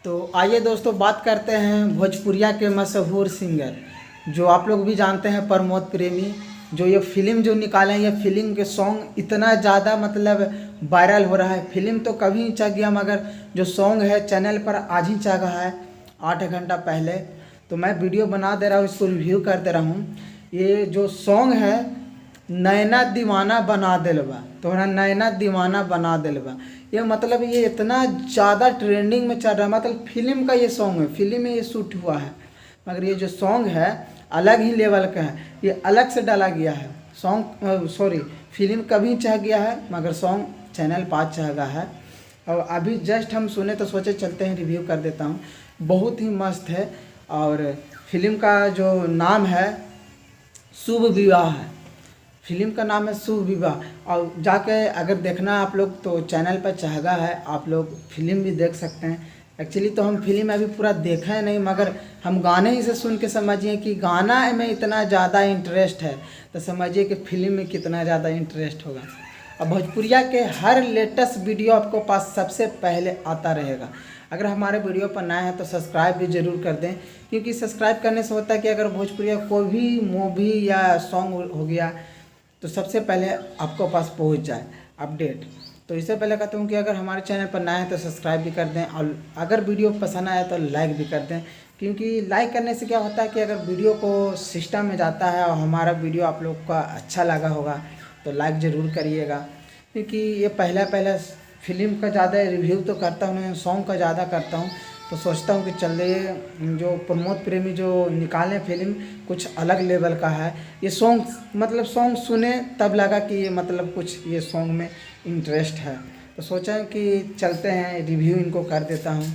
तो आइए दोस्तों बात करते हैं भोजपुरिया के मशहूर सिंगर जो आप लोग भी जानते हैं प्रमोद प्रेमी। जो ये फिल्म जो निकाले हैं, ये फिल्म के सॉन्ग इतना ज़्यादा मतलब वायरल हो रहा है। फिल्म तो कभी नहीं चल गया, मगर जो सॉन्ग है चैनल पर आज ही चढ़ा है 8 घंटा पहले। तो मैं वीडियो बना दे रहा हूँ, इसको रिव्यू कर दे रहा हूँ। ये जो सॉन्ग है नैना दीवाना बना दिलबा, तोहरा नैना दीवाना बना दिलबा, ये मतलब ये इतना ज़्यादा ट्रेंडिंग में चल रहा है। मतलब फिल्म का ये सॉन्ग है, फिल्म में ये शूट हुआ है, मगर ये जो सॉन्ग है अलग ही लेवल का है। ये अलग से डाला गया है सॉन्ग, सॉरी फिल्म कभी चाह गया है मगर सॉन्ग चैनल 5 चाह गया है। और अभी जस्ट हम सुने तो सोचे चलते हैं रिव्यू कर देता हूँ। बहुत ही मस्त है। और फिल्म का जो नाम है शुभ विवाह है, फिल्म का नाम है शुभ विवाह। और जाके अगर देखना आप लोग तो चैनल पर चाहगा है, आप लोग फिल्म भी देख सकते हैं। एक्चुअली तो हम फिल्म अभी पूरा देखा है नहीं, मगर हम गाने ही से सुन के समझिए कि गाना में इतना ज़्यादा इंटरेस्ट है तो समझिए कि फिल्म में कितना ज़्यादा इंटरेस्ट होगा। अब भोजपुरिया के हर लेटेस्ट वीडियो आपको पास सबसे पहले आता रहेगा। अगर हमारे वीडियो पर नए हैं तो सब्सक्राइब भी ज़रूर कर दें, क्योंकि सब्सक्राइब करने से होता है कि अगर भोजपुरिया कोई भी मूवी या सॉन्ग हो गया तो सबसे पहले आपको पास पहुंच जाए अपडेट। तो इससे पहले कहता हूं कि अगर हमारे चैनल पर नए हैं तो सब्सक्राइब भी कर दें, और अगर वीडियो पसंद आए तो लाइक भी कर दें। क्योंकि लाइक करने से क्या होता है कि अगर वीडियो को सिस्टम में जाता है और हमारा वीडियो आप लोग का अच्छा लगा होगा तो लाइक ज़रूर करिएगा। क्योंकि ये पहला फिल्म का ज़्यादा रिव्यू तो करता हूँ, सॉन्ग का ज़्यादा करता हूँ। तो सोचता हूँ कि चल रही जो प्रमोद प्रेमी जो निकाले फिल्म कुछ अलग लेवल का है। ये सॉन्ग मतलब सॉन्ग सुने तब लगा कि ये मतलब कुछ ये सॉन्ग में इंटरेस्ट है, तो सोचा कि चलते हैं रिव्यू इनको कर देता हूँ।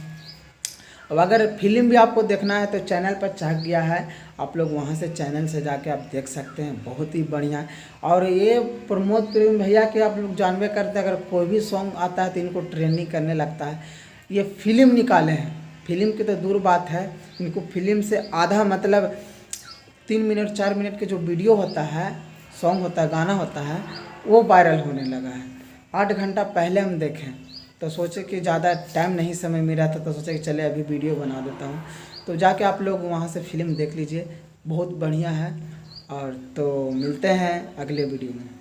अब अगर फिल्म भी आपको देखना है तो चैनल पर चढ़ गया है, आप लोग वहाँ से चैनल से जाके आप देख सकते हैं, बहुत ही बढ़िया। और ये प्रमोद प्रेमी भैया के आप लोग जानबे करते हैं, अगर कोई भी सॉन्ग आता है तो इनको ट्रेंडिंग करने लगता है। ये फिल्म निकाले हैं, फिल्म की तो दूर बात है, इनको फिल्म से आधा मतलब 3 मिनट 4 मिनट के जो वीडियो होता है, सॉन्ग होता है, गाना होता है, वो वायरल होने लगा है। 8 घंटा पहले हम देखें तो सोचे कि ज़्यादा टाइम नहीं समय मिला था, तो सोचे कि चले अभी वीडियो बना देता हूँ। तो जाके आप लोग वहाँ से फिल्म देख लीजिए, बहुत बढ़िया है। और तो मिलते हैं अगले वीडियो में।